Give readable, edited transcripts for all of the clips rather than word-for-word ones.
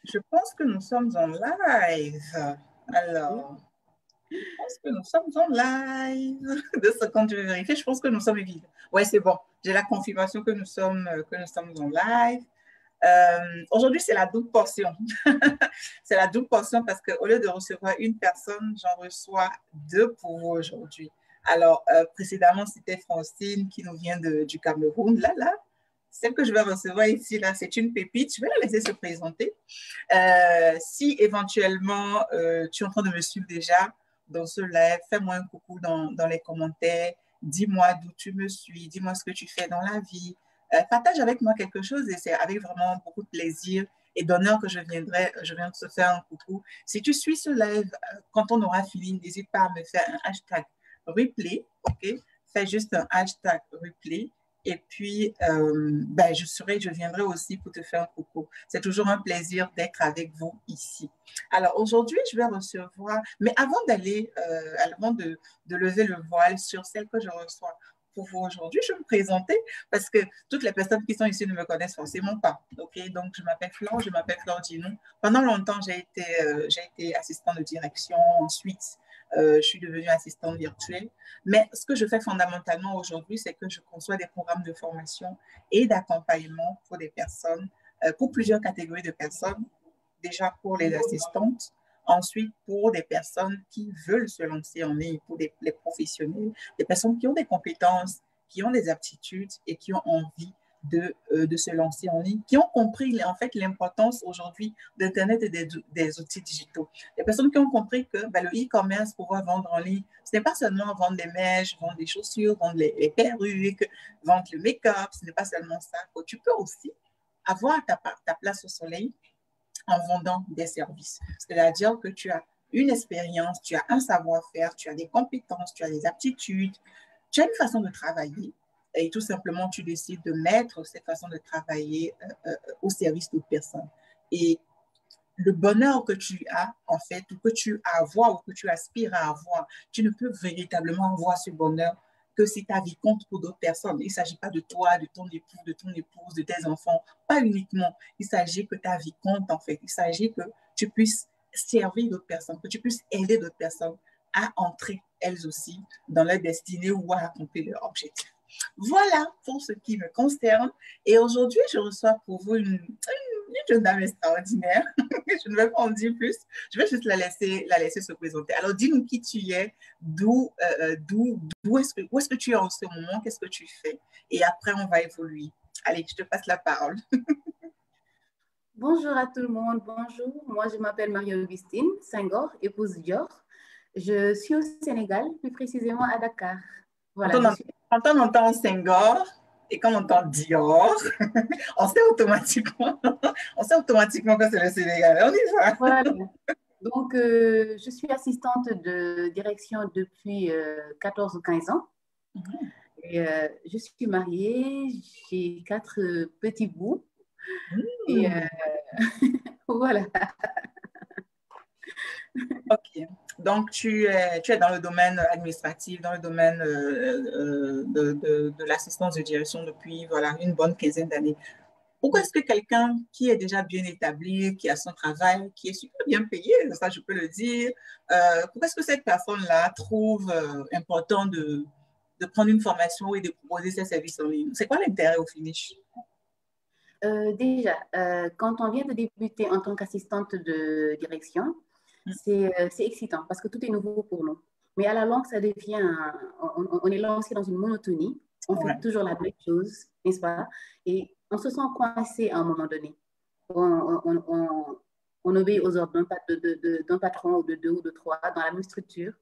Je pense que nous sommes en live. Oui. Alors, je pense que nous sommes en live. 2 secondes, je vais vérifier. Je pense que nous sommes vivants. Oui, c'est bon. J'ai la confirmation que nous sommes en live. Aujourd'hui, c'est la double portion. C'est la double portion parce qu'au lieu de recevoir une personne, j'en reçois deux pour vous aujourd'hui. Alors, précédemment, c'était Francine qui nous vient du Cameroun. Là, celle que je vais recevoir ici, là, c'est une pépite. Je vais la laisser se présenter. Si éventuellement tu es en train de me suivre déjà dans ce live, fais-moi un coucou dans les commentaires. Dis-moi d'où tu me suis, dis-moi ce que tu fais dans la vie. Partage avec moi quelque chose et c'est avec vraiment beaucoup de plaisir et d'honneur que je viens de te faire un coucou. Si tu suis ce live, quand on aura fini, n'hésite pas à me faire un hashtag replay, ok? Fais juste un hashtag replay et puis, je viendrai aussi pour te faire un coucou. C'est toujours un plaisir d'être avec vous ici. Alors, aujourd'hui, je vais recevoir, mais avant de lever le voile sur celle que je reçois pour vous aujourd'hui, je vais me présenter parce que toutes les personnes qui sont ici ne me connaissent forcément pas. OK? Donc, je m'appelle Flore Dinou. Pendant longtemps, j'ai été assistante de direction. Ensuite, je suis devenue assistante virtuelle. Mais ce que je fais fondamentalement aujourd'hui, c'est que je conçois des programmes de formation et d'accompagnement pour des personnes, pour plusieurs catégories de personnes. Déjà pour les assistantes, ensuite pour des personnes qui veulent se lancer en ligne, pour les professionnels, des personnes qui ont des compétences, qui ont des aptitudes et qui ont envie de se lancer en ligne, qui ont compris en fait l'importance aujourd'hui d'Internet et des outils digitaux. Les personnes qui ont compris que le e-commerce, pouvoir vendre en ligne, ce n'est pas seulement vendre des mèches, vendre des chaussures, vendre les perruques, vendre le make-up, ce n'est pas seulement ça. Tu peux aussi avoir ta place au soleil en vendant des services. C'est-à-dire que tu as une expérience, tu as un savoir-faire, tu as des compétences, tu as des aptitudes, tu as une façon de travailler et tout simplement tu décides de mettre cette façon de travailler au service d'autres personnes. Et le bonheur que tu as, en fait, ou que tu as à avoir, ou que tu aspires à avoir, tu ne peux véritablement avoir ce bonheur que si ta vie compte pour d'autres personnes. Il ne s'agit pas de toi, de ton époux, de ton épouse, de tes enfants, pas uniquement. Il s'agit que ta vie compte, en fait. Il s'agit que tu puisses servir d'autres personnes, que tu puisses aider d'autres personnes à entrer, elles aussi, dans leur destinée ou à accomplir leur objectif. Voilà pour ce qui me concerne. Et aujourd'hui, je reçois pour vous une jeune dame extraordinaire. Je ne vais pas en dire plus. Je vais juste la laisser se présenter. Alors, dis-nous qui tu es, où est-ce que tu es en ce moment, qu'est-ce que tu fais. Et après, on va évoluer. Allez, je te passe la parole. Bonjour à tout le monde, bonjour. Moi, je m'appelle Marie-Augustine Senghor, épouse Dior. Je suis au Sénégal, plus précisément à Dakar. Quand Voilà, je suis... on entend Senghor et quand on entend Dior, on sait automatiquement que c'est le Sénégal. On y va. Voilà. Donc, je suis assistante de direction depuis 14 ou 15 ans. Et, je suis mariée, j'ai 4 petits bouts. Et voilà. Ok. Donc, tu es dans le domaine administratif, dans le domaine de l'assistance de direction depuis voilà, une bonne quinzaine d'années. Pourquoi est-ce que quelqu'un qui est déjà bien établi, qui a son travail, qui est super bien payé, ça je peux le dire, pourquoi est-ce que cette personne-là trouve important de prendre une formation et de proposer ses services en ligne? C'est quoi l'intérêt au finish? Déjà, quand on vient de débuter en tant qu'assistante de direction, Mm. c'est excitant parce que tout est nouveau pour nous. Mais à la longue, ça devient, on est lancé dans une monotonie. On fait Ouais. toujours la même chose, n'est-ce pas? Et on se sent coincé à un moment donné. On obéit aux ordres d'un patron ou de deux ou de trois dans la même structure.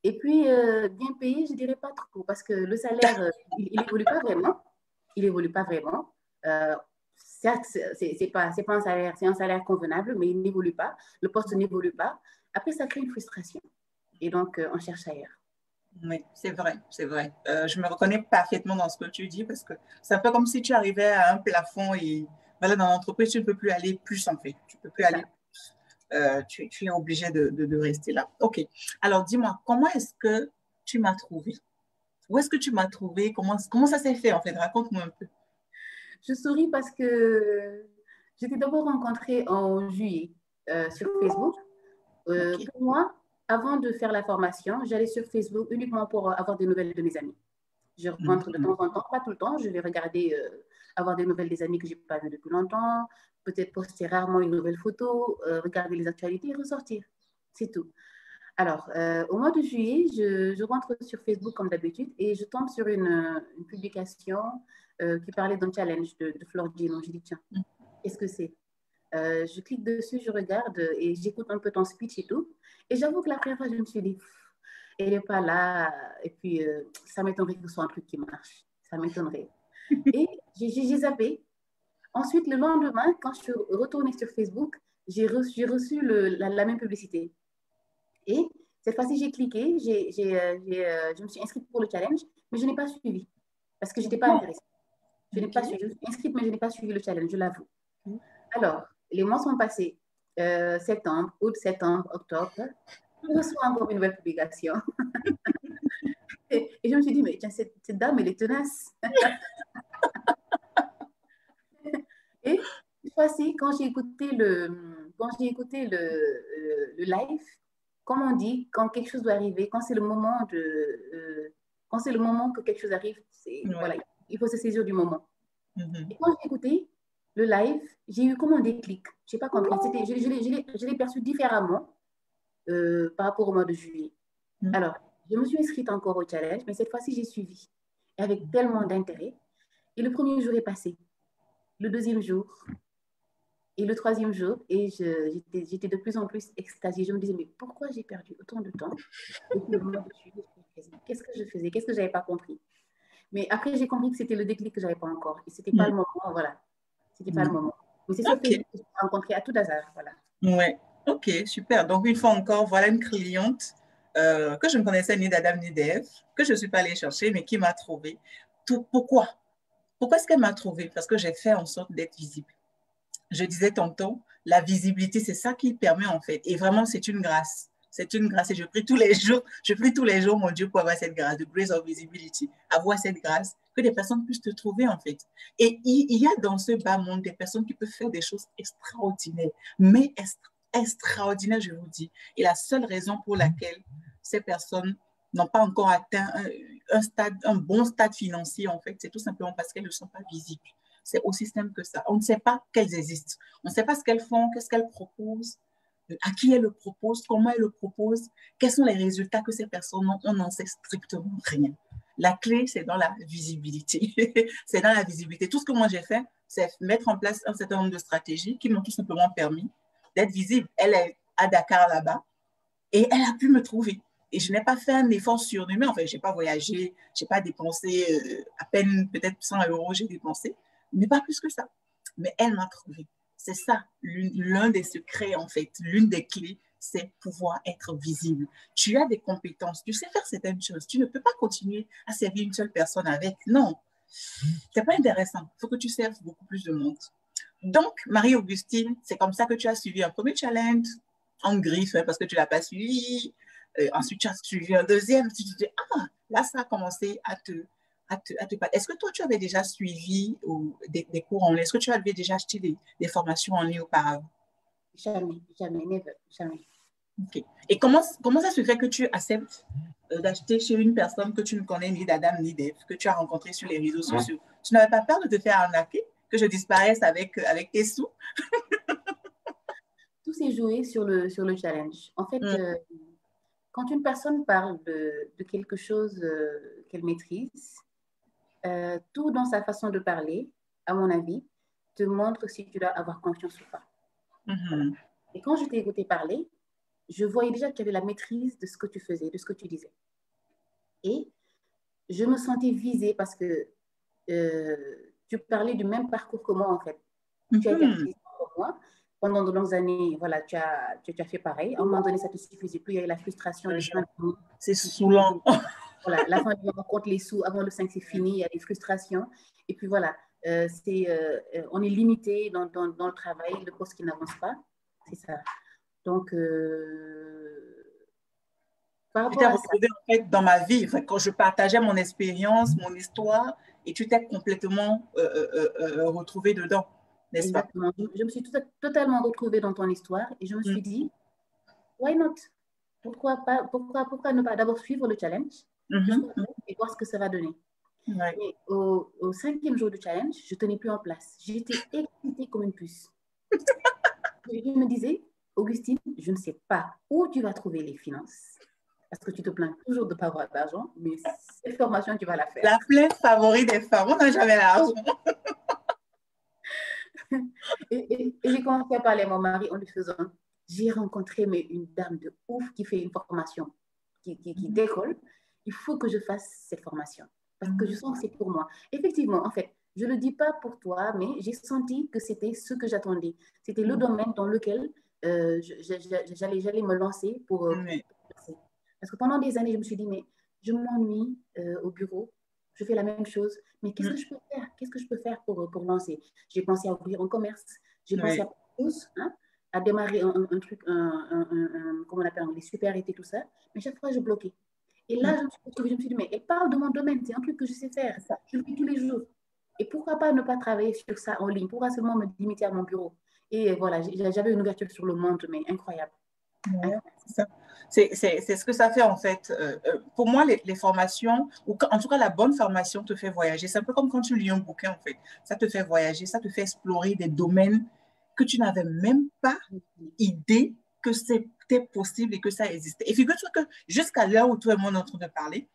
Et puis, bien payé, je dirais pas trop parce que le salaire, il évolue pas vraiment. Il évolue pas vraiment. Euh, Certes, c'est pas un salaire, c'est un salaire convenable, mais il n'évolue pas. Le poste n'évolue pas. Après, ça crée une frustration. Et donc, on cherche ailleurs. Oui, c'est vrai, c'est vrai. Je me reconnais parfaitement dans ce que tu dis parce que c'est un peu comme si tu arrivais à un plafond et voilà, dans l'entreprise, tu ne peux plus aller plus en fait. Tu ne peux plus C'est aller ça. plus. Tu es obligé de rester là. OK. Alors, dis-moi, comment est-ce que tu m'as trouvé? Où est-ce que tu m'as trouvé? Comment ça s'est fait en fait? Raconte-moi un peu. Je souris parce que Je t'ai d'abord rencontré en juillet sur Facebook. Pour moi, avant de faire la formation, j'allais sur Facebook uniquement pour avoir des nouvelles de mes amis. Je rencontre de temps en temps, pas tout le temps, je vais regarder, avoir des nouvelles des amis que je n'ai pas vues depuis longtemps, peut-être poster rarement une nouvelle photo, regarder les actualités et ressortir. C'est tout. Alors, au mois de juillet, je rentre sur Facebook comme d'habitude et je tombe sur une publication qui parlait d'un challenge de Flor Dino. Je dis, tiens, qu'est-ce que c'est? Je clique dessus, je regarde et j'écoute un peu ton speech et tout. Et j'avoue que la première fois, je me suis dit, elle n'est pas là. Et puis, ça m'étonnerait que ce soit un truc qui marche. Ça m'étonnerait. Et j'ai zappé. Ensuite, le lendemain, quand je suis retournée sur Facebook, j'ai reçu la même publicité. Et cette fois-ci, j'ai cliqué, je me suis inscrite pour le challenge, mais je n'ai pas suivi parce que je n'étais pas intéressée. Je n'ai pas suivi. Je suis inscrite, mais je n'ai pas suivi le challenge, je l'avoue. Alors, les mois sont passés. Septembre, août, septembre, octobre. Je reçois encore une nouvelle publication. et je me suis dit, mais tiens, cette dame, elle est tenace. Et cette fois-ci, quand j'ai écouté le live, comme on dit, quand quelque chose doit arriver, quand c'est le moment que quelque chose arrive, voilà, il faut se saisir du moment. Et quand j'ai écouté le live, j'ai eu comme un déclic. Je n'ai pas compris. Je l'ai perçu différemment par rapport au mois de juillet. Alors, je me suis inscrite encore au challenge, mais cette fois-ci, j'ai suivi avec tellement d'intérêt. Et le premier jour est passé. Le deuxième jour et le troisième jour, et j'étais de plus en plus extasiée. Je me disais, mais pourquoi j'ai perdu autant de temps depuis le mois de juillet? Qu'est-ce que je faisais? Qu'est-ce que je n'avais pas compris? Mais après, j'ai compris que c'était le déclic que je n'avais pas encore. Et ce n'était pas le moment, voilà. C'était pas le moment. Mais c'est sur Facebook que je t'ai rencontré à tout hasard, voilà. Ouais, ok, super. Donc, une fois encore, voilà une cliente que je ne connaissais ni d'Adam ni d'Ève, que je ne suis pas allée chercher, mais qui m'a trouvée. Pourquoi? Pourquoi est-ce qu'elle m'a trouvée? Parce que j'ai fait en sorte d'être visible. Je disais tantôt, la visibilité, c'est ça qui permet en fait. Et vraiment, c'est une grâce. C'est une grâce. Et je prie tous les jours, mon Dieu, pour avoir cette grâce, the grace of visibility, avoir cette grâce, que des personnes puissent te trouver en fait. Et il y a dans ce bas monde des personnes qui peuvent faire des choses extraordinaires, mais extraordinaires, je vous dis. Et la seule raison pour laquelle ces personnes n'ont pas encore atteint un bon stade financier, en fait, c'est tout simplement parce qu'elles ne sont pas visibles. C'est aussi simple que ça. On ne sait pas qu'elles existent. On ne sait pas ce qu'elles font, qu'est-ce qu'elles proposent, à qui elles le proposent, comment elles le proposent, quels sont les résultats que ces personnes ont. On n'en sait strictement rien. La clé, c'est dans la visibilité. C'est dans la visibilité. Tout ce que moi j'ai fait, c'est mettre en place un certain nombre de stratégies qui m'ont tout simplement permis d'être visible. Elle est à Dakar là-bas et elle a pu me trouver. Et je n'ai pas fait un effort surhumain. Enfin, je n'ai pas voyagé, je n'ai pas dépensé à peine peut-être 100 euros, j'ai dépensé, mais pas plus que ça. Mais elle m'a trouvé. C'est ça, l'un des secrets, en fait, l'une des clés, c'est pouvoir être visible. Tu as des compétences, tu sais faire certaines choses. Tu ne peux pas continuer à servir une seule personne avec. Non, c'est pas intéressant. Il faut que tu serves beaucoup plus de monde. Donc, Marie-Augustine, c'est comme ça que tu as suivi un premier challenge en griffe, hein, parce que tu ne l'as pas suivi. Ensuite, tu as suivi un deuxième. Tu te dis, ah, là, ça a commencé à te parler. Est-ce que toi, tu avais déjà suivi des cours en ligne? Est-ce que tu avais déjà acheté des formations en ligne auparavant? Jamais, never, jamais. Okay. Et comment ça se fait que tu acceptes d'acheter chez une personne que tu ne connais ni d'Adam ni d'Ève, que tu as rencontré sur les réseaux sociaux? Tu n'avais pas peur de te faire arnaquer, que je disparaisse avec tes sous? Tout s'est joué sur le challenge. En fait, quand une personne parle de quelque chose qu'elle maîtrise, tout dans sa façon de parler, à mon avis, te montre si tu dois avoir confiance ou pas. Voilà. Et quand je t'ai écouté parler, je voyais déjà que tu avais la maîtrise de ce que tu faisais, de ce que tu disais. Et je me sentais visée parce que tu parlais du même parcours que moi, en fait. Tu as été artiste comme moi. Pendant de longues années, voilà, tu as fait pareil. À un moment donné, ça ne te suffisait plus. Il y avait la frustration. C'est saoulant. Voilà, la fin du mois, on compte les sous. Avant le 5, c'est fini. Il y a des frustrations. Et puis voilà, on est limité dans le travail, le poste qui n'avance pas. C'est ça. Donc, par rapport à ça, retrouvé en fait dans ma vie, enfin, quand je partageais mon expérience, mon histoire, et tu t'es complètement retrouvé dedans. n'est-ce pas? Exactement. Je me suis totalement retrouvée dans ton histoire et je me suis dit, why not? Pourquoi ne pas d'abord suivre le challenge jusqu'au bout et voir ce que ça va donner. Ouais. Et au 5e jour du challenge, je ne tenais plus en place. J'étais excitée comme une puce. Je me disais, Augustine, je ne sais pas où tu vas trouver les finances. Parce que tu te plains toujours de ne pas avoir d'argent, mais cette formation, tu vas la faire. La plainte favorite des femmes, on n'a jamais l'argent. Et j'ai commencé à parler à mon mari en lui faisant, j'ai rencontré une dame de ouf qui fait une formation, qui décolle. Il faut que je fasse cette formation parce que je sens que c'est pour moi. Effectivement, en fait, je ne le dis pas pour toi, mais j'ai senti que c'était ce que j'attendais. C'était le domaine dans lequel j'allais me lancer pour parce que pendant des années, je me suis dit, mais je m'ennuie au bureau, je fais la même chose, mais qu'est-ce que je peux faire? Qu'est-ce que je peux faire pour lancer? J'ai pensé à ouvrir un commerce, j'ai pensé à tous, à démarrer un truc, comment on appelle, les supériorités, tout ça, mais chaque fois, je bloquais. Et là, je me suis dit, mais elle parle de mon domaine, c'est un truc que je sais faire, je le fais tous les jours. Et pourquoi pas ne pas travailler sur ça en ligne? Pourquoi seulement me limiter à mon bureau? Et voilà, j'avais une ouverture sur le monde, mais incroyable. Ouais, c'est ça. C'est ce que ça fait en fait. Pour moi, les formations, ou en tout cas la bonne formation te fait voyager. C'est un peu comme quand tu lis un bouquin en fait. Ça te fait voyager, ça te fait explorer des domaines que tu n'avais même pas idée que c'était possible et que ça existait. Et figure-toi que jusqu'à l'heure où toi et moi on est en train de parler,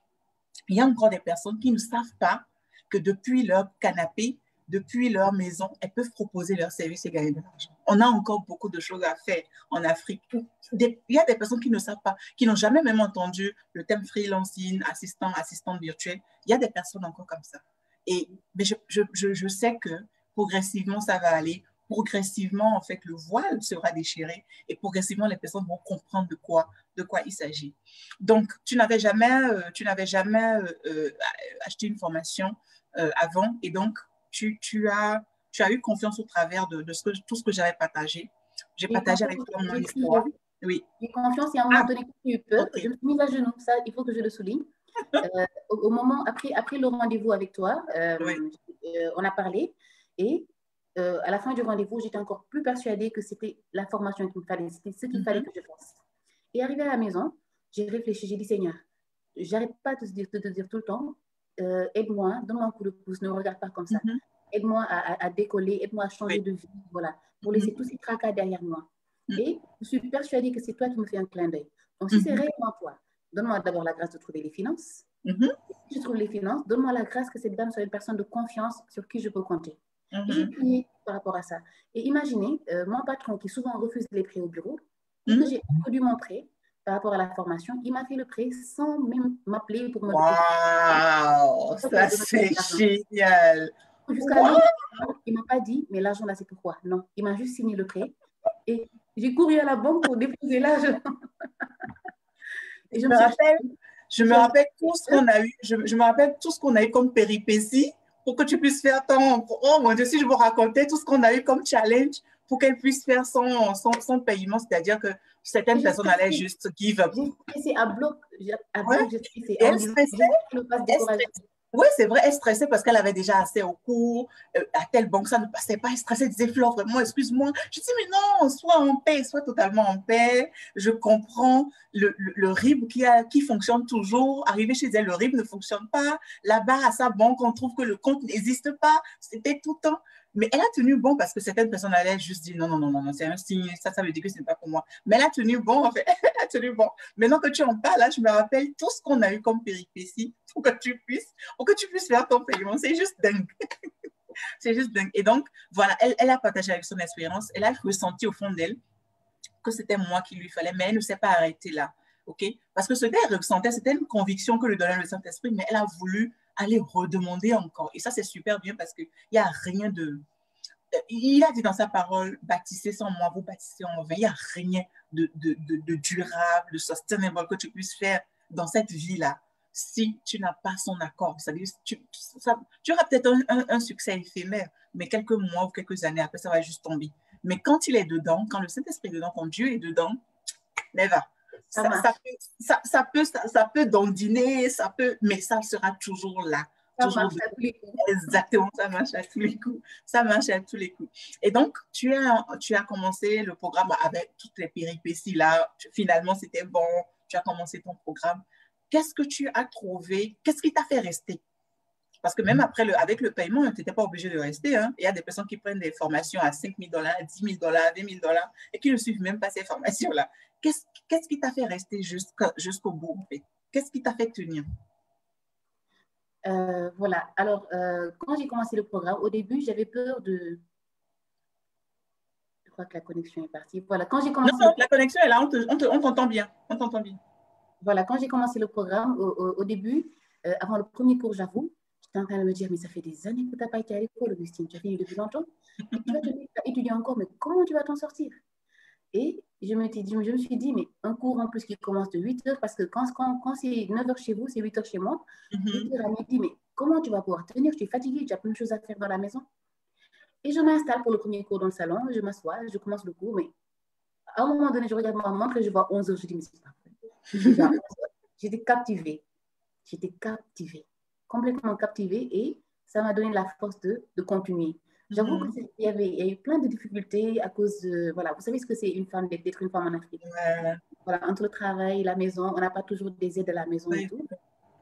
il y a encore des personnes qui ne savent pas que depuis leur canapé, depuis leur maison, elles peuvent proposer leurs services et gagner de l'argent. On a encore beaucoup de choses à faire en Afrique. Il y a des personnes qui ne savent pas, qui n'ont jamais même entendu le thème freelancing, assistant virtuel. Il y a des personnes encore comme ça. Mais je sais que progressivement, ça va aller. Progressivement, en fait, le voile sera déchiré et progressivement, les personnes vont comprendre de quoi il s'agit. Donc, tu n'avais jamais acheté une formation avant et donc, tu as eu confiance au travers de tout ce que j'avais partagé. J'ai partagé avec toi mon histoire. Oui. J'ai confiance et à un moment donné, j'ai eu peur. Je me suis mise à genoux. Ça, il faut que je le souligne. Au moment, après le rendez-vous avec toi, on a parlé et à la fin du rendez-vous, j'étais encore plus persuadée que c'était la formation qu'il me fallait, c'était ce qu'il fallait que je fasse. Et arrivée à la maison, j'ai réfléchi, j'ai dit, Seigneur, j'arrête pas de te dire tout le temps, aide-moi, donne-moi un coup de pouce, ne me regarde pas comme ça. Aide-moi à décoller, aide-moi à changer de vie, voilà, pour laisser tous ces tracas derrière moi. Et je suis persuadée que c'est toi qui me fais un clin d'œil. Donc, si c'est réellement toi, donne-moi d'abord la grâce de trouver les finances. Si je trouve les finances, donne-moi la grâce que cette dame soit une personne de confiance sur qui je peux compter. Et j'ai prié par rapport à ça. Et imaginez, mon patron qui souvent refuse les prêts au bureau, dès que j'ai introduit mon prêt par rapport à la formation, il m'a fait le prêt sans même m'appeler pour me demander. Waouh, ça c'est génial. Jusqu'à là, il ne m'a pas dit, mais l'argent là, c'est pourquoi. Non, il m'a juste signé le prêt. Et j'ai couru à la banque pour déposer l'argent. Je me rappelle tout ce qu'on a eu. Je me rappelle tout ce qu'on a eu comme péripéties pour que tu puisses faire ton... Oh mon Dieu, si je vous racontais tout ce qu'on a eu comme challenge pour qu'elle puisse faire son paiement, c'est-à-dire que certaines personnes allaient juste give up. J'ai stressé à bloc. J'ai stressé. Elle stressait. Oui, c'est vrai, elle stressait parce qu'elle avait déjà assez au cours. À telle banque, ça ne passait pas. Elle stressait, elle disait, Flore, vraiment, excuse-moi. Je dis, mais non, sois en paix, sois totalement en paix. Je comprends le RIB qui fonctionne toujours. Arrivé chez elle, le RIB ne fonctionne pas. Là-bas, à sa banque, on trouve que le compte n'existe pas. C'était tout le temps. Mais elle a tenu bon parce que certaines personnes allaient juste dire non, c'est un signe, ça veut dire que ce n'est pas pour moi. Mais elle a tenu bon, en fait. Elle a tenu bon. Maintenant que tu en parles, là, je me rappelle tout ce qu'on a eu comme péripéties pour que tu puisses faire ton paiement. C'est juste dingue. C'est juste dingue. Et donc, voilà, elle a partagé avec son expérience. Elle a ressenti au fond d'elle que c'était moi qu'il lui fallait, mais elle ne s'est pas arrêtée là. OK? Parce que ce qu'elle ressentait, c'était une conviction que lui donnait le Saint-Esprit, mais elle a voulu aller redemander encore. Et ça, c'est super bien parce qu'il n'y a rien de... Il a dit dans sa parole, bâtissez sans moi, vous bâtissez en vain. Il n'y a rien de durable, de sustainable que tu puisses faire dans cette vie-là si tu n'as pas son accord. C'est-à-dire, tu auras peut-être un succès éphémère, mais quelques mois ou quelques années après, ça va juste tomber. Mais quand il est dedans, quand le Saint-Esprit est dedans, quand Dieu est dedans, never. Ça peut dandiner, mais ça sera toujours là Ça marche à tous les coups. Exactement, ça marche à tous les coups. Ça marche à tous les coups. Et donc, tu as commencé le programme avec toutes les péripéties là. Finalement, c'était bon. Tu as commencé ton programme. Qu'est-ce que tu as trouvé? Qu'est-ce qui t'a fait rester? Parce que même après, avec le paiement, tu n'étais pas obligé de rester. Hein. Il y a des personnes qui prennent des formations à 5 000 $, 10 000 $, 20 000 $ et qui ne suivent même pas ces formations-là. Qu'est-ce qui t'a fait rester jusqu'au bout, en fait? Qu'est-ce qui t'a fait tenir? Voilà. Alors, quand j'ai commencé le programme, au début, j'avais peur de... Je crois que la connexion est partie. Voilà, quand j'ai commencé... Non, la connexion est là, on t'entend bien. On t'entend bien. Voilà, quand j'ai commencé le programme, au début, avant le premier cours, j'avoue, j'étais en train de me dire, mais ça fait des années que tu n'as pas été à l'école, Augustine, tu as fini depuis longtemps, et tu vas étudier encore, mais comment tu vas t'en sortir? Et je me suis dit, mais un cours en plus qui commence de 8 heures, parce que quand c'est 9 heures chez vous, c'est 8 heures chez moi, 8 heures à midi, mais comment tu vas pouvoir tenir? Tu es fatiguée, tu as plein de choses à faire dans la maison. Et je m'installe pour le premier cours dans le salon, je m'assois, je commence le cours, mais à un moment donné, je regarde ma montre et je vois 11 heures, je dis, mais c'est pas vrai. J'étais captivée, complètement captivée, et ça m'a donné la force de continuer. J'avoue qu'il y a eu plein de difficultés à cause de, voilà, vous savez ce que c'est une femme, d'être une femme en Afrique. Voilà, entre le travail et la maison, on n'a pas toujours des aides à la maison et tout.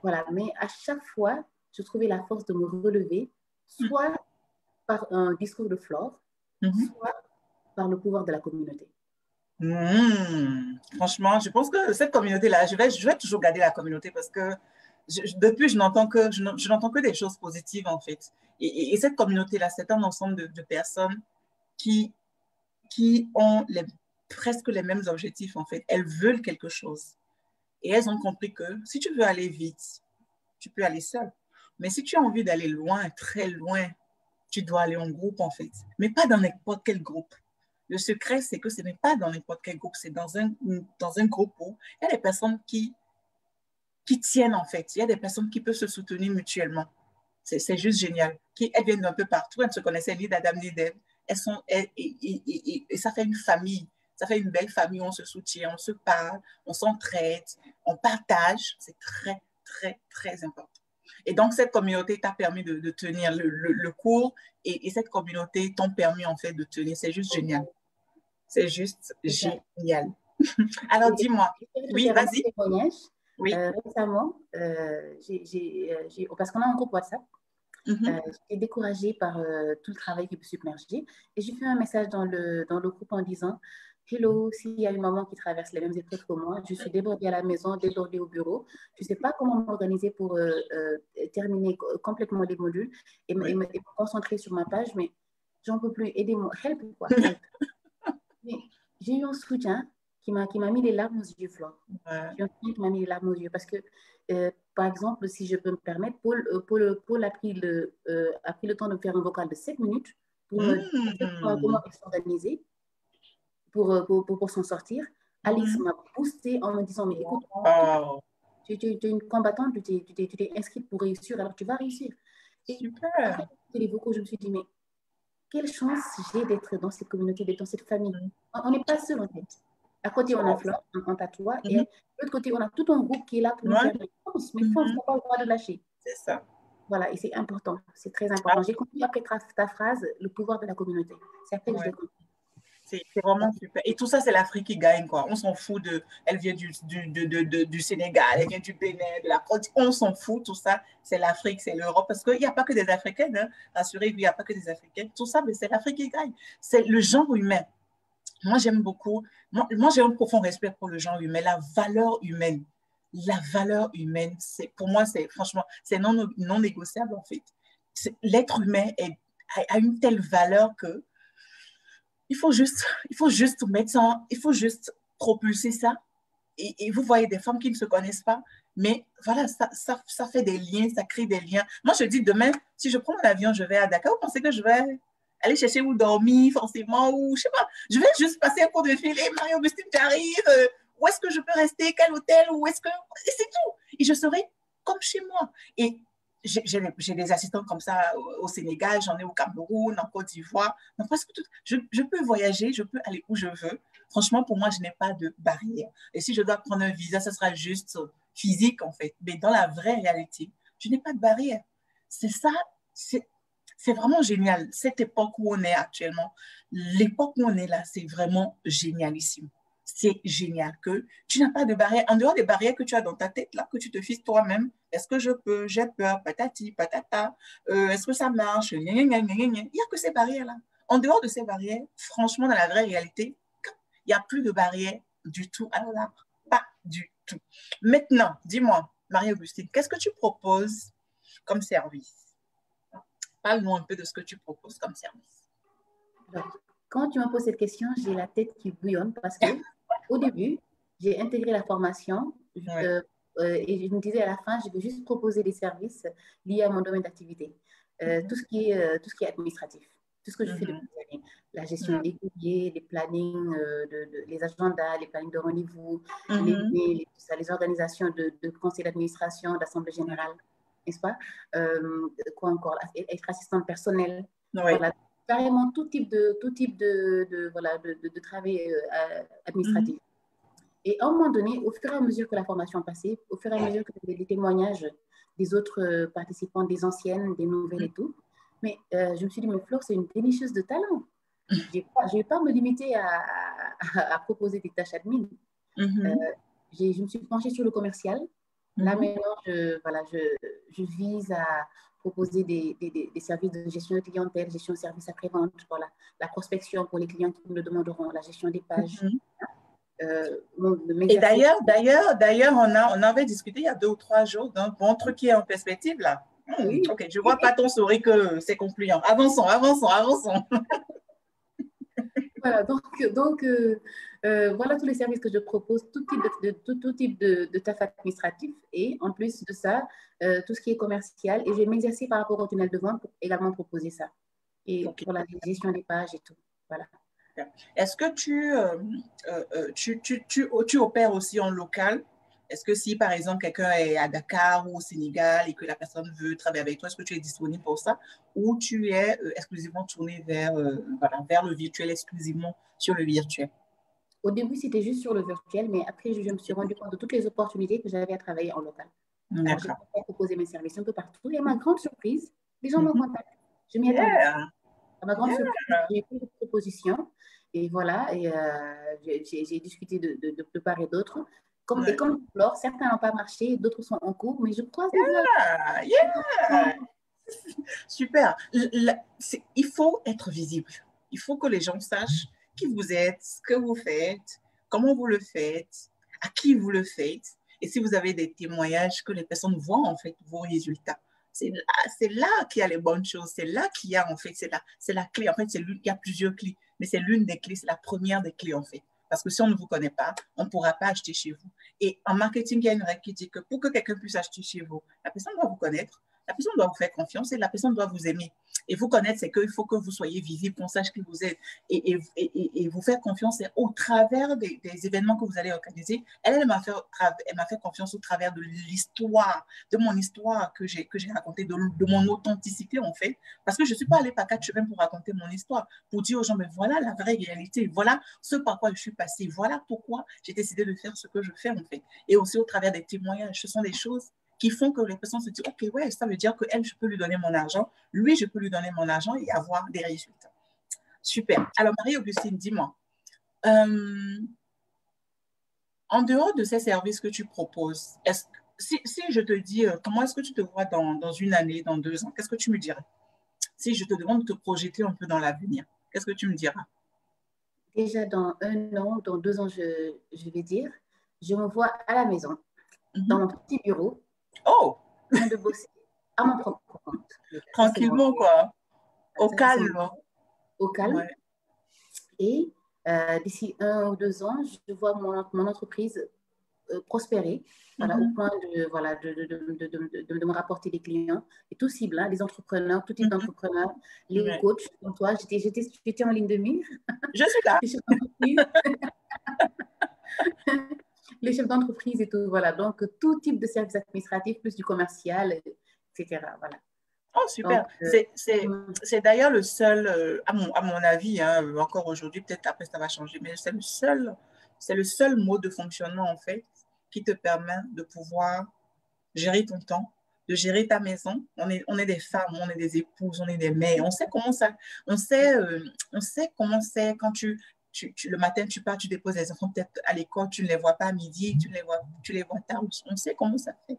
Voilà, mais à chaque fois, je trouvais la force de me relever, soit par un discours de Flore, soit par le pouvoir de la communauté. Franchement, je pense que cette communauté-là, je vais toujours garder la communauté parce que depuis, je n'entends que des choses positives, en fait. Et cette communauté-là, c'est un ensemble de personnes qui ont presque les mêmes objectifs, en fait. Elles veulent quelque chose. Et elles ont compris que si tu veux aller vite, tu peux aller seul. Mais si tu as envie d'aller loin, très loin, tu dois aller en groupe, en fait. Mais pas dans n'importe quel groupe. Le secret, c'est que ce n'est pas dans n'importe quel groupe, c'est dans un groupe où il y a des personnes qui tiennent, en fait. Il y a des personnes qui peuvent se soutenir mutuellement. C'est juste génial. Elles viennent d'un peu partout. Elles ne se connaissaient ni d'Adam ni d'Ève. Et ça fait une famille. Ça fait une belle famille. On se soutient, on se parle, on s'entraide, on partage. C'est très, très, très important. Et donc, cette communauté t'a permis de tenir le cours et cette communauté t'a permis, en fait, de tenir. C'est juste génial. C'est juste génial. Alors, dis-moi. Oui, vas-y. Oui. Récemment, parce qu'on a un groupe WhatsApp, j'étais découragée par tout le travail qui me submergeait. Et j'ai fait un message dans le groupe en disant, hello, s'il y a une maman qui traverse les mêmes épreuves que moi, je suis débordée à la maison, débordée au bureau, je ne sais pas comment m'organiser pour terminer complètement les modules et me concentrer sur ma page, mais j'en peux plus, aidez-moi, help quoi, help. Mais j'ai eu un soutien qui m'a mis les larmes aux yeux, Flore. J'ai un soutien qui m'a mis les larmes aux yeux parce que, par exemple, si je peux me permettre, Paul a pris le temps de faire un vocal de 7 minutes pour me dire comment s'organiser pour s'en sortir. Alice m'a boosté en me disant, mais écoute, tu es une combattante, tu t'es inscrite pour réussir, alors tu vas réussir. Et après les vocaux, je me suis dit, mais quelle chance j'ai d'être dans cette communauté, d'être dans cette famille. On n'est pas seul en fait. À côté, on a Flore, quant à toi, et de l'autre côté, on a tout un groupe qui est là pour nous faire des forces, mais force, on n'a pas le droit de lâcher. C'est ça. Voilà, et c'est important, c'est très important. J'ai compris après ta phrase, le pouvoir de la communauté. C'est après que je l'ai compris. C'est vraiment super. Et tout ça, c'est l'Afrique qui gagne, quoi. On s'en fout elle vient du Sénégal, elle vient du Bénin, de la Côte d'Ivoire. On s'en fout, tout ça. C'est l'Afrique, c'est l'Europe. Parce qu'il n'y a pas que des Africaines, hein. Rassurez-vous, il n'y a pas que des Africaines. Tout ça, mais c'est l'Afrique qui gagne. C'est le genre humain. Moi, j'aime beaucoup. Moi, j'ai un profond respect pour le genre humain, la valeur humaine. La valeur humaine, pour moi, franchement, c'est non négociable, en fait. L'être humain a une telle valeur que il faut juste mettre ça, il faut juste propulser ça. Et vous voyez des femmes qui ne se connaissent pas, mais voilà, ça fait des liens, ça crée des liens. Moi, je dis demain, si je prends mon avion, je vais à Dakar, vous pensez que je vais aller chercher où dormir, forcément, ou je sais pas, je vais juste passer un coup de fil, et Marie-Augustine, tu arrives, où est-ce que je peux rester, quel hôtel, où est-ce que... Et c'est tout. Et je serai comme chez moi. Et j'ai des assistants comme ça au Sénégal, j'en ai au Cameroun, en Côte d'Ivoire. Donc, parce que je peux voyager, je peux aller où je veux. Franchement, pour moi, je n'ai pas de barrière. Et si je dois prendre un visa, ce sera juste physique, en fait. Mais dans la vraie réalité, je n'ai pas de barrière. C'est ça, c'est vraiment génial. Cette époque où on est actuellement, l'époque où on est là, c'est vraiment génialissime. C'est génial que tu n'as pas de barrière, en dehors des barrières que tu as dans ta tête, là, que tu te fixes toi-même. Est-ce que je peux? J'ai peur, patati, patata. Est-ce que ça marche? Il n'y a que ces barrières-là. En dehors de ces barrières, franchement, dans la vraie réalité, il n'y a plus de barrières du tout. Alors là, pas du tout. Maintenant, dis-moi, Marie-Augustine, qu'est-ce que tu proposes comme service? Parle-nous un peu de ce que tu proposes comme service. Donc, quand tu me poses cette question, j'ai la tête qui bouillonne parce que au début, j'ai intégré la formation et je me disais à la fin, je vais juste proposer des services liés à mon domaine d'activité. Tout ce qui est administratif, tout ce que je fais depuis des années, la gestion des courriers, les plannings, les agendas, les plannings de rendez-vous, les mails, les organisations de conseils d'administration, d'assemblée générale, n'est-ce pas? Quoi encore? Être assistante personnelle. Voilà, carrément tout type de travail administratif. Et à un moment donné, au fur et à mesure que la formation passait, au fur et à mesure que les témoignages des autres participants, des anciennes, des nouvelles et tout, mais je me suis dit, mais Flore, c'est une dénicheuse de talent. Je ne vais pas me limiter à proposer des tâches admin. Je me suis penchée sur le commercial. Là, maintenant, je vise à proposer des services de gestion de clientèle, gestion de services après-vente, voilà, la prospection pour les clients qui me le demanderont, la gestion des pages. Et d'ailleurs, on avait discuté il y a 2 ou 3 jours d'un bon truc qui est en perspective là. Oui. Ok, je ne vois pas ton sourire que c'est concluant. Avançons. Voilà, donc voilà tous les services que je propose, tout type de tâches administratives et en plus de ça, tout ce qui est commercial. Et je vais m'exercer par rapport au tunnel de vente pour également proposer ça. Et pour la gestion des pages et tout. Voilà. Est-ce que tu opères aussi en local? Est-ce que si, par exemple, quelqu'un est à Dakar ou au Sénégal et que la personne veut travailler avec toi, est-ce que tu es disponible pour ça? Ou tu es exclusivement tourné vers le virtuel, exclusivement sur le virtuel? Au début, c'était juste sur le virtuel, mais après, je me suis rendu compte de toutes les opportunités que j'avais à travailler en local. Alors, j'ai proposé mes services un peu partout. Et à ma grande surprise, les gens me contactent. Je m'y attendais. À ma grande surprise, j'ai fait des propositions. Et voilà, et j'ai discuté de part et d'autre. Et comme Flore, certains n'ont pas marché, d'autres sont en cours, mais je croise les doigts. Super. Il faut être visible. Il faut que les gens sachent qui vous êtes, ce que vous faites, comment vous le faites, à qui vous le faites. Et si vous avez des témoignages, que les personnes voient en fait vos résultats. C'est là qu'il y a les bonnes choses. C'est là qu'il y a en fait, c'est la clé. En fait, il y a plusieurs clés, mais c'est l'une des clés, c'est la première des clés en fait. Parce que si on ne vous connaît pas, on ne pourra pas acheter chez vous. Et en marketing, il y a une règle qui dit que pour que quelqu'un puisse acheter chez vous, la personne doit vous connaître, la personne doit vous faire confiance et la personne doit vous aimer. Et vous connaître, c'est qu'il faut que vous soyez visible, qu'on sache qui vous êtes. Et vous faire confiance, c'est au travers des événements que vous allez organiser. Elle m'a fait confiance au travers de l'histoire, de mon histoire que j'ai racontée, de mon authenticité en fait. Parce que je ne suis pas allée par 4 chemins pour raconter mon histoire, pour dire aux gens, mais voilà la vraie réalité, voilà ce par quoi je suis passée, voilà pourquoi j'ai décidé de faire ce que je fais en fait. Et aussi au travers des témoignages, ce sont des choses qui font que les personnes se disent, OK, ouais, ça veut dire qu'elle, je peux lui donner mon argent, lui, je peux lui donner mon argent et avoir des résultats. Super. Alors, Marie-Augustine, dis-moi, en dehors de ces services que tu proposes, si je te dis, comment est-ce que tu te vois dans une année, dans 2 ans, qu'est-ce que tu me dirais? Si je te demande de te projeter un peu dans l'avenir, qu'est-ce que tu me diras? Déjà, dans 1 an, dans 2 ans, je vais dire, je me vois à la maison, dans mon petit bureau, en train de bosser à mon propre compte. Tranquillement, quoi. Au calme. Au calme. Ouais. Et d'ici 1 ou 2 ans, je vois mon entreprise prospérer, voilà, au point de me rapporter des clients, et tout cible, hein, les entrepreneurs, tout type d'entrepreneurs, les coachs, comme toi, j'étais en ligne de mire. Je suis là. Les chefs d'entreprise et tout, voilà. Donc, tout type de services administratifs, plus du commercial, etc. Voilà. Oh, super. C'est d'ailleurs le seul, à mon avis, hein, encore aujourd'hui, peut-être après ça va changer, mais c'est le seul mode de fonctionnement, en fait, qui te permet de pouvoir gérer ton temps, de gérer ta maison. On est des femmes, on est des épouses, on est des mères. On sait comment ça, on sait comment c'est quand le matin, tu pars, tu déposes les enfants peut-être à l'école, tu ne les vois pas à midi, tu les vois tard. On sait comment ça fait.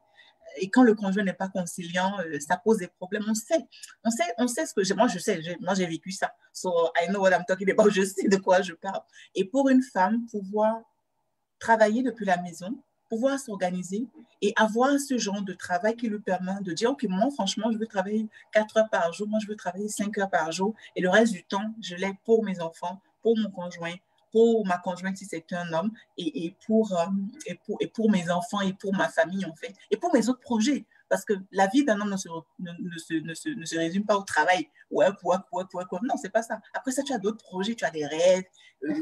Et quand le conjoint n'est pas conciliant, ça pose des problèmes. On sait ce que j'ai. Moi, je sais, moi, j'ai vécu ça. So, I know what I'm talking about. Je sais de quoi je parle. Et pour une femme, pouvoir travailler depuis la maison, pouvoir s'organiser et avoir ce genre de travail qui lui permet de dire, OK, moi, franchement, je veux travailler 4 heures par jour, moi, je veux travailler 5 heures par jour et le reste du temps, je l'ai pour mes enfants, pour mon conjoint, pour ma conjointe si c'est un homme et pour mes enfants et pour ma famille, en fait, et pour mes autres projets. Parce que la vie d'un homme ne se résume pas au travail. Ouais. Non, c'est pas ça. Après ça, tu as d'autres projets, tu as des rêves,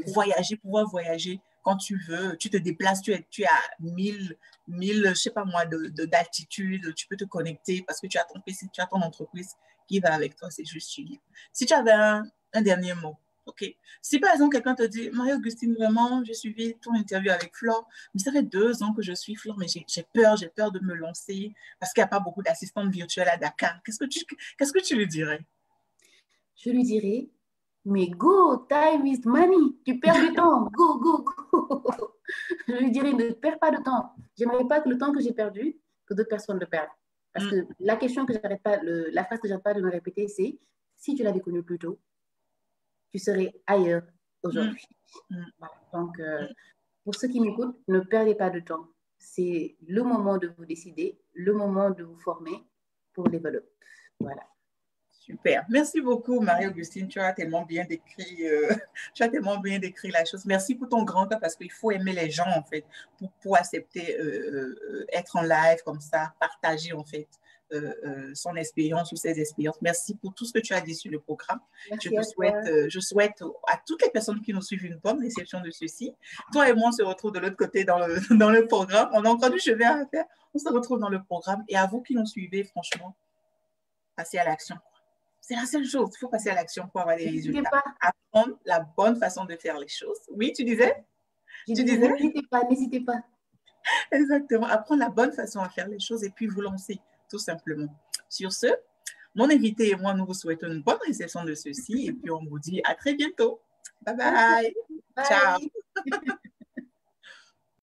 voyager, pouvoir voyager quand tu veux, tu te déplaces, tu es à 1000, je sais pas moi, d'altitude, tu peux te connecter parce que tu as ton PC, tu as ton entreprise qui va avec toi, c'est juste génial. Si tu avais un dernier mot, OK. Si par exemple quelqu'un te dit, Marie-Augustine, vraiment, j'ai suivi ton interview avec Flore, mais ça fait 2 ans que je suis Flore, mais j'ai peur de me lancer parce qu'il n'y a pas beaucoup d'assistantes virtuelles à Dakar. Qu'est-ce que tu lui dirais? Je lui dirais, mais go, time is money. Tu perds du temps. Go, go, go. Je lui dirais, ne perds pas de temps. J'aimerais pas que le temps que j'ai perdu, que d'autres personnes le perdent. Parce que la question que j'arrête pas, la phrase que j'arrête pas de me répéter, c'est si tu l'avais connu plus tôt, tu serais ailleurs aujourd'hui. Voilà. Donc, pour ceux qui m'écoutent, ne perdez pas de temps. C'est le moment de vous décider, le moment de vous former pour développer. Voilà. Super. Merci beaucoup, Marie-Augustine. Tu as tellement bien décrit, la chose. Merci pour ton grand cœur parce qu'il faut aimer les gens, en fait, pour accepter être en live comme ça, partager, en fait, son expérience ou ses expériences. Merci pour tout ce que tu as dit sur le programme. Merci je souhaite à toutes les personnes qui nous suivent une bonne réception de ceci. Toi et moi, on se retrouve de l'autre côté dans le programme. On a encore du chemin à faire. On se retrouve dans le programme. Et à vous qui nous suivez, franchement, passez à l'action. C'est la seule chose. Il faut passer à l'action pour avoir des résultats. Apprendre la bonne façon de faire les choses. Oui, tu disais? N'hésitez pas. Exactement. Apprendre la bonne façon à faire les choses et puis vous lancer, tout simplement. Sur ce, mon invité et moi, nous vous souhaitons une bonne réception de ceci et puis on vous dit à très bientôt. Bye bye. Bye. Ciao.